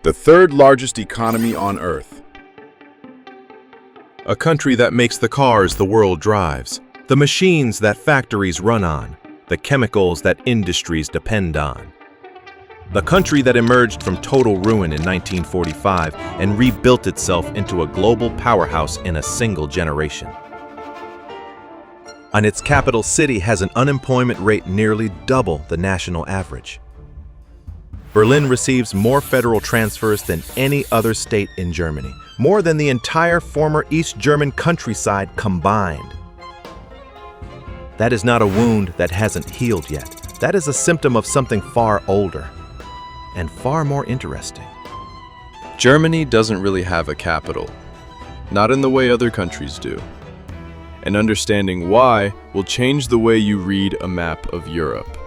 the third largest economy on Earth. A country that makes the cars the world drives, the machines that factories run on, the chemicals that industries depend on. The country that emerged from total ruin in 1945 and rebuilt itself into a global powerhouse in a single generation. And its capital city has an unemployment rate nearly double the national average. Berlin receives more federal transfers than any other state in Germany, more than the entire former East German countryside combined. That is not a wound that hasn't healed yet. That is a symptom of something far older and far more interesting. Germany doesn't really have a capital, not in the way other countries do. And understanding why will change the way you read a map of Europe.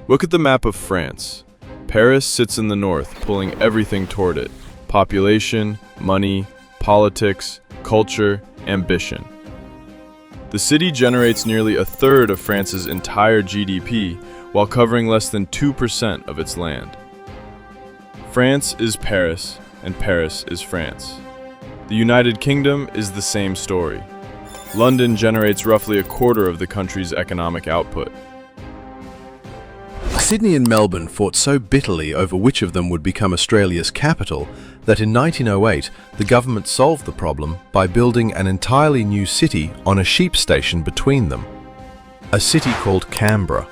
Look at the map of France. Paris sits in the north, pulling everything toward it: population, money, politics, culture, ambition. The city generates nearly a third of France's entire GDP, while covering less than 2% of its land. France is Paris, and Paris is France. The United Kingdom is the same story. London generates roughly a quarter of the country's economic output. Sydney and Melbourne fought so bitterly over which of them would become Australia's capital that in 1908 the government solved the problem by building an entirely new city on a sheep station between them. A city called Canberra.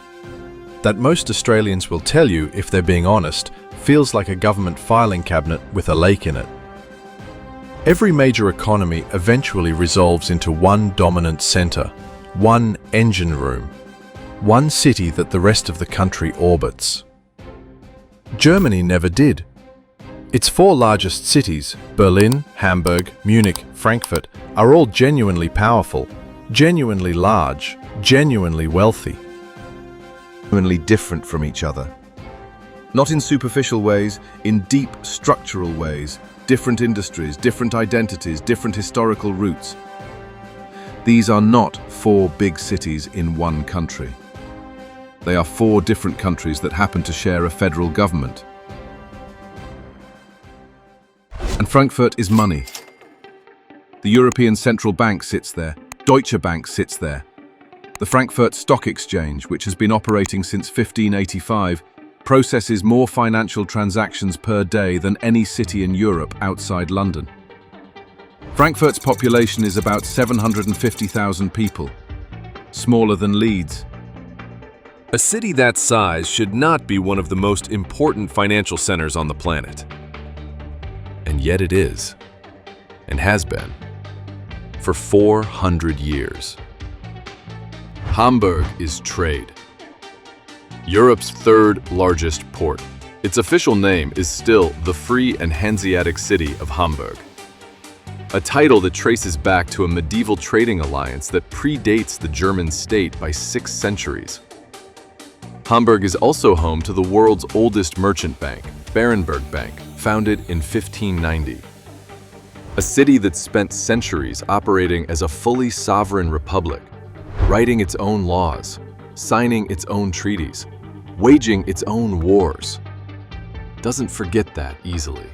That most Australians will tell you, if they're being honest, feels like a government filing cabinet with a lake in it. Every major economy eventually resolves into one dominant centre, one engine room, one city that the rest of the country orbits. Germany never did. Its four largest cities, Berlin, Hamburg, Munich, Frankfurt, are all genuinely powerful, genuinely large, genuinely wealthy. Genuinely different from each other. Not in superficial ways, in deep structural ways, different industries, different identities, different historical roots. These are not four big cities in one country. They are four different countries that happen to share a federal government. And Frankfurt is money. The European Central Bank sits there. Deutsche Bank sits there. The Frankfurt Stock Exchange, which has been operating since 1585, processes more financial transactions per day than any city in Europe outside London. Frankfurt's population is about 750,000 people, smaller than Leeds. A city that size should not be one of the most important financial centers on the planet. And yet it is, and has been, for 400 years. Hamburg is trade. Europe's third largest port. Its official name is still the Free and Hanseatic City of Hamburg, a title that traces back to a medieval trading alliance that predates the German state by 6 centuries. Hamburg is also home to the world's oldest merchant bank, Berenberg Bank, founded in 1590. A city that spent centuries operating as a fully sovereign republic, writing its own laws, signing its own treaties, waging its own wars. Doesn't forget that easily.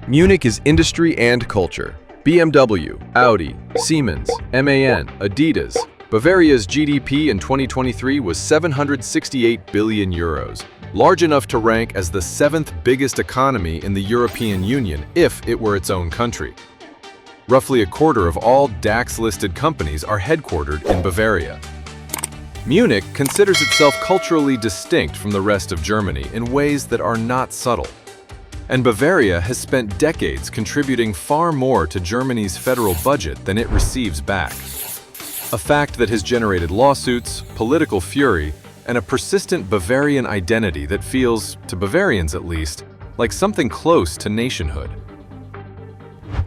Munich is industry and culture. BMW, Audi, Siemens, MAN, Adidas. Bavaria's GDP in 2023 was 768 billion euros, large enough to rank as the 7th biggest economy in the European Union if it were its own country. Roughly a quarter of all DAX-listed companies are headquartered in Bavaria. Munich considers itself culturally distinct from the rest of Germany in ways that are not subtle. And Bavaria has spent decades contributing far more to Germany's federal budget than it receives back. A fact that has generated lawsuits, political fury, and a persistent Bavarian identity that feels, to Bavarians at least, like something close to nationhood.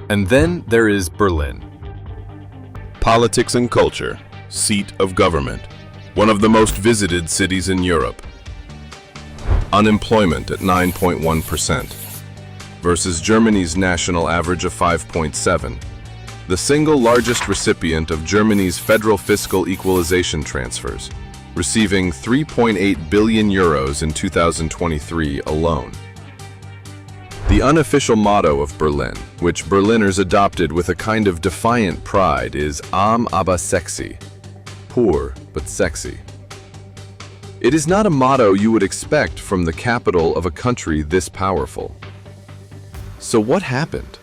And then there is Berlin. Politics and culture, seat of government, one of the most visited cities in Europe. Unemployment at 9.1% versus Germany's national average of 5.7%. the single largest recipient of Germany's federal fiscal equalization transfers, receiving 3.8 billion euros in 2023 alone. The unofficial motto of Berlin, which Berliners adopted with a kind of defiant pride, is Arm aber sexy, poor but sexy. It is not a motto you would expect from the capital of a country this powerful. So what happened?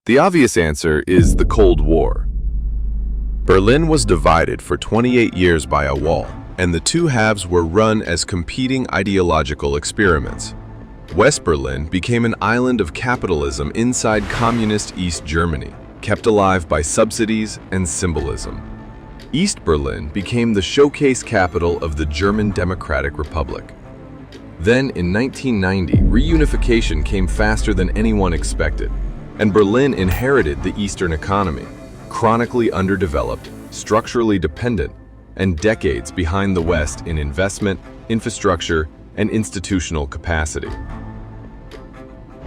The obvious answer is the Cold War. Berlin was divided for 28 years by a wall, and the two halves were run as competing ideological experiments. West Berlin became an island of capitalism inside communist East Germany, kept alive by subsidies and symbolism. East Berlin became the showcase capital of the German Democratic Republic. Then, in 1990, reunification came faster than anyone expected, and Berlin inherited the Eastern economy, chronically underdeveloped, structurally dependent, and decades behind the West in investment, infrastructure, and institutional capacity.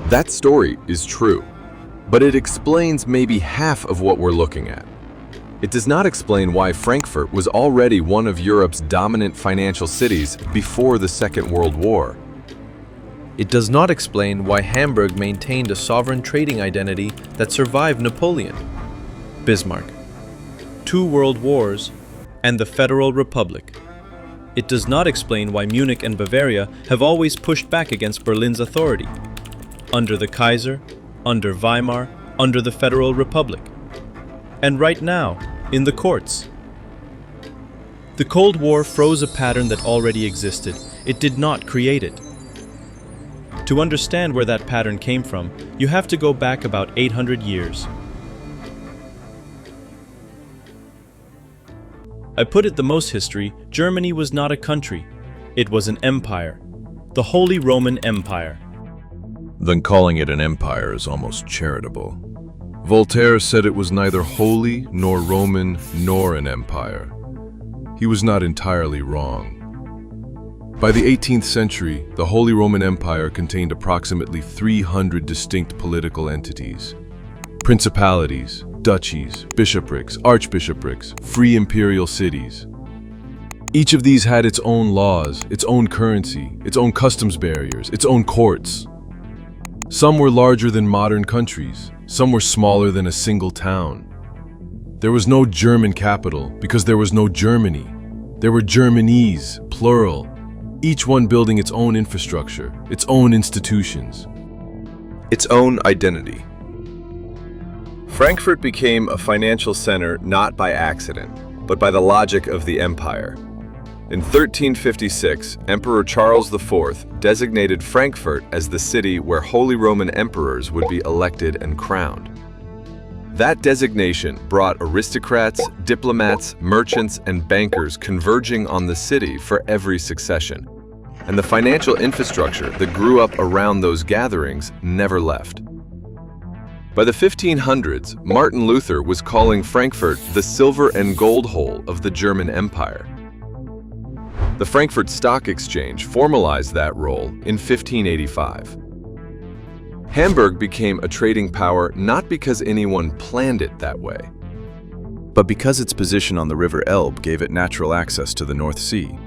That story is true, but it explains maybe half of what we're looking at. It does not explain why Frankfurt was already one of Europe's dominant financial cities before the Second World War. It does not explain why Hamburg maintained a sovereign trading identity that survived Napoleon, Bismarck, 2 world wars, and the Federal Republic. It does not explain why Munich and Bavaria have always pushed back against Berlin's authority, under the Kaiser, under Weimar, under the Federal Republic, and right now, in the courts. The Cold War froze a pattern that already existed. It did not create it. To understand where that pattern came from, you have to go back about 800 years. I put it the most history, Germany was not a country. It was an empire. The Holy Roman Empire. Then calling it an empire is almost charitable. Voltaire said it was neither holy nor Roman nor an empire. He was not entirely wrong. By the 18th century, the Holy Roman Empire contained approximately 300 distinct political entities. Principalities, duchies, bishoprics, archbishoprics, free imperial cities. Each of these had its own laws, its own currency, its own customs barriers, its own courts. Some were larger than modern countries, some were smaller than a single town. There was no German capital because there was no Germany. There were Germanies, plural, each one building its own infrastructure, its own institutions, Its own identity. Frankfurt became a financial center not by accident, but by the logic of the empire. In 1356, Emperor Charles IV designated Frankfurt as the city where Holy Roman emperors would be elected and crowned. That designation brought aristocrats, diplomats, merchants, and bankers converging on the city for every succession. And the financial infrastructure that grew up around those gatherings never left. By the 1500s, Martin Luther was calling Frankfurt the silver and gold hole of the German Empire. The Frankfurt Stock Exchange formalized that role in 1585. Hamburg became a trading power not because anyone planned it that way, but because its position on the River Elbe gave it natural access to the North Sea.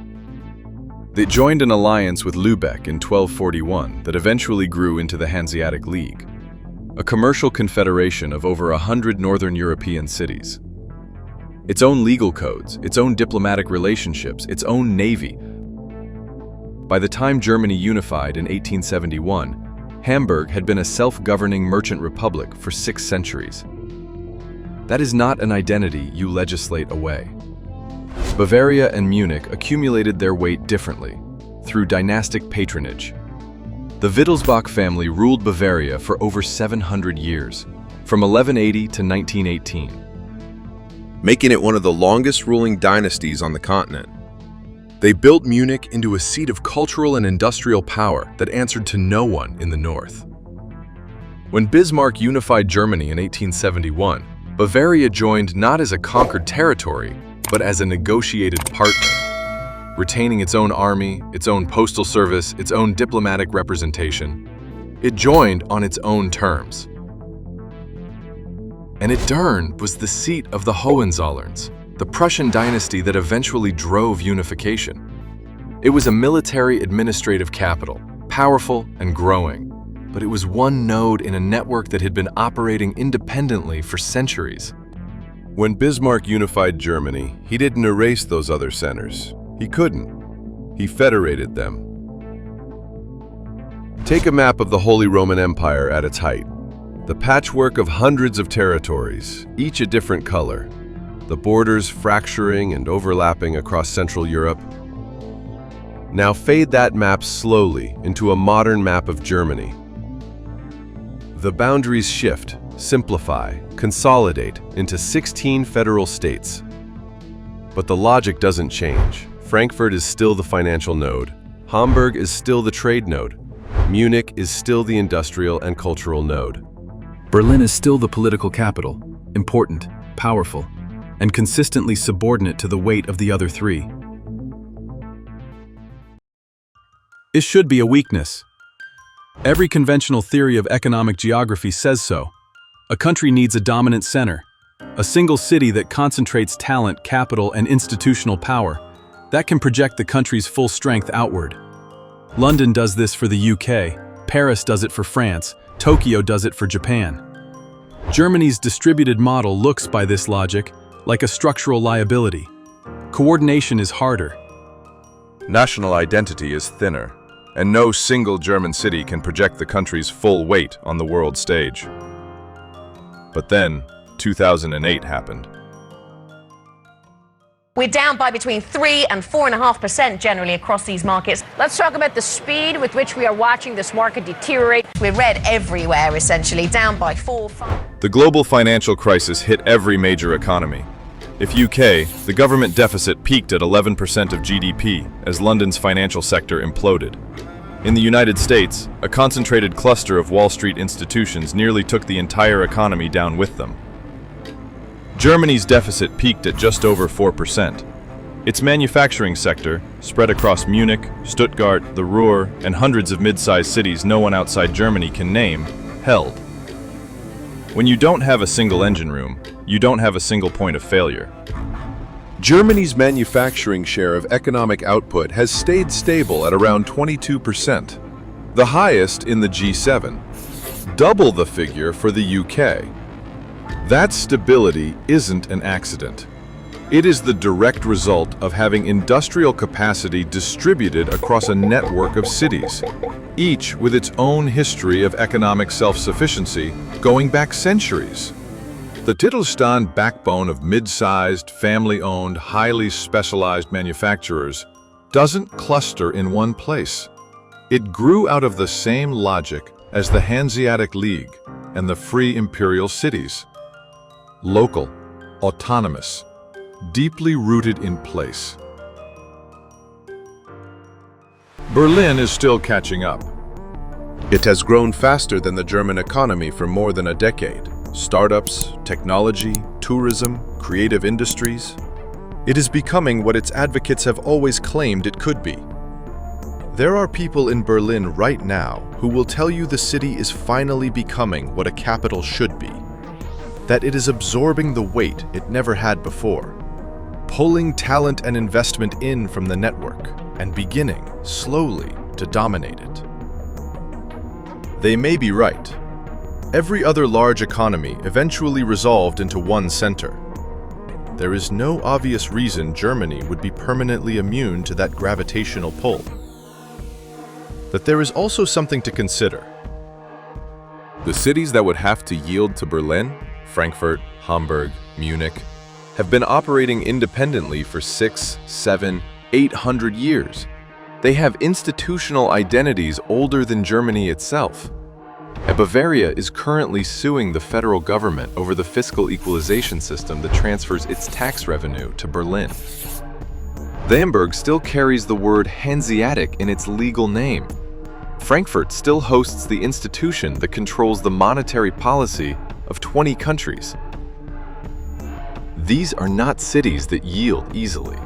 It joined an alliance with Lübeck in 1241 that eventually grew into the Hanseatic League, a commercial confederation of over 100 northern European cities. Its own legal codes, its own diplomatic relationships, its own navy. By the time Germany unified in 1871, Hamburg had been a self-governing merchant republic for 6 centuries. That is not an identity you legislate away. Bavaria and Munich accumulated their weight differently, through dynastic patronage. The Wittelsbach family ruled Bavaria for over 700 years, from 1180 to 1918. making it one of the longest ruling dynasties on the continent. They built Munich into a seat of cultural and industrial power that answered to no one in the north. When Bismarck unified Germany in 1871, Bavaria joined not as a conquered territory, but as a negotiated partner, retaining its own army, its own postal service, its own diplomatic representation. It joined on its own terms. and Dern was the seat of the Hohenzollerns, the Prussian dynasty that eventually drove unification. It was a military administrative capital, powerful and growing, but it was one node in a network that had been operating independently for centuries. When Bismarck unified Germany, he didn't erase those other centers. He couldn't. He federated them. Take a map of the Holy Roman Empire at its height. The patchwork of hundreds of territories, each a different color. The borders fracturing and overlapping across Central Europe. Now fade that map slowly into a modern map of Germany. The boundaries shift, simplify, consolidate into 16 federal states. But the logic doesn't change. Frankfurt is still the financial node. Hamburg is still the trade node. Munich is still the industrial and cultural node. Berlin is still the political capital, important, powerful, and consistently subordinate to the weight of the other three. It should be a weakness. Every conventional theory of economic geography says so. A country needs a dominant center, a single city that concentrates talent, capital, and institutional power that can project the country's full strength outward. London does this for the UK, Paris does it for France, Tokyo does it for Japan. Germany's distributed model looks, by this logic, like a structural liability. Coordination is harder. National identity is thinner, and no single German city can project the country's full weight on the world stage. But then, 2008 happened. We're down by between 3 and 4.5% generally across these markets. Let's talk about the speed with which we are watching this market deteriorate. We're red everywhere, essentially, down by 4-5. The global financial crisis hit every major economy. If UK, the government deficit peaked at 11% of GDP as London's financial sector imploded. In the United States, a concentrated cluster of Wall Street institutions nearly took the entire economy down with them. Germany's deficit peaked at just over 4%. Its manufacturing sector, spread across Munich, Stuttgart, the Ruhr, and hundreds of mid-sized cities no one outside Germany can name, held. When you don't have a single engine room, you don't have a single point of failure. Germany's manufacturing share of economic output has stayed stable at around 22%, the highest in the G7, double the figure for the UK. That stability isn't an accident. It is the direct result of having industrial capacity distributed across a network of cities, each with its own history of economic self-sufficiency going back centuries. The Mittelstand backbone of mid-sized, family-owned, highly specialized manufacturers doesn't cluster in one place. It grew out of the same logic as the Hanseatic League and the free imperial cities. Local, autonomous, deeply rooted in place. Berlin is still catching up. It has grown faster than the German economy for more than a decade. Startups, technology, tourism, creative industries. It is becoming what its advocates have always claimed it could be. There are people in Berlin right now who will tell you the city is finally becoming what a capital should be. That it is absorbing the weight it never had before, pulling talent and investment in from the network, and beginning, slowly, to dominate it. They may be right. Every other large economy eventually resolved into one center. There is no obvious reason Germany would be permanently immune to that gravitational pull. But there is also something to consider. The cities that would have to yield to Berlin, Frankfurt, Hamburg, Munich, have been operating independently for 6, 7, 800 years. They have institutional identities older than Germany itself. Bavaria is currently suing the federal government over the fiscal equalization system that transfers its tax revenue to Berlin. Hamburg still carries the word Hanseatic in its legal name. Frankfurt still hosts the institution that controls the monetary policy of 20 countries. These are not cities that yield easily.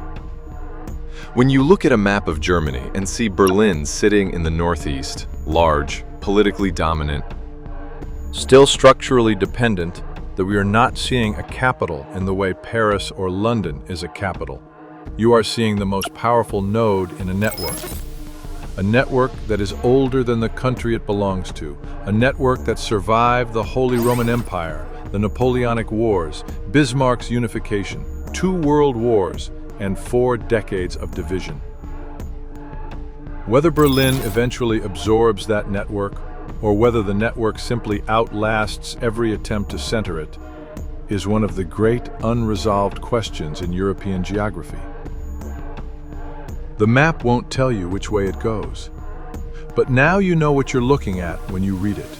When you look at a map of Germany and see Berlin sitting in the northeast, large, politically dominant, still structurally dependent, that we are not seeing a capital in the way Paris or London is a capital. You are seeing the most powerful node in a network that is older than the country it belongs to, a network that survived the Holy Roman Empire, the Napoleonic Wars, Bismarck's unification, 2 world wars, and 4 decades of division. Whether Berlin eventually absorbs that network, or whether the network simply outlasts every attempt to center it, is one of the great unresolved questions in European geography. The map won't tell you which way it goes, but now you know what you're looking at when you read it.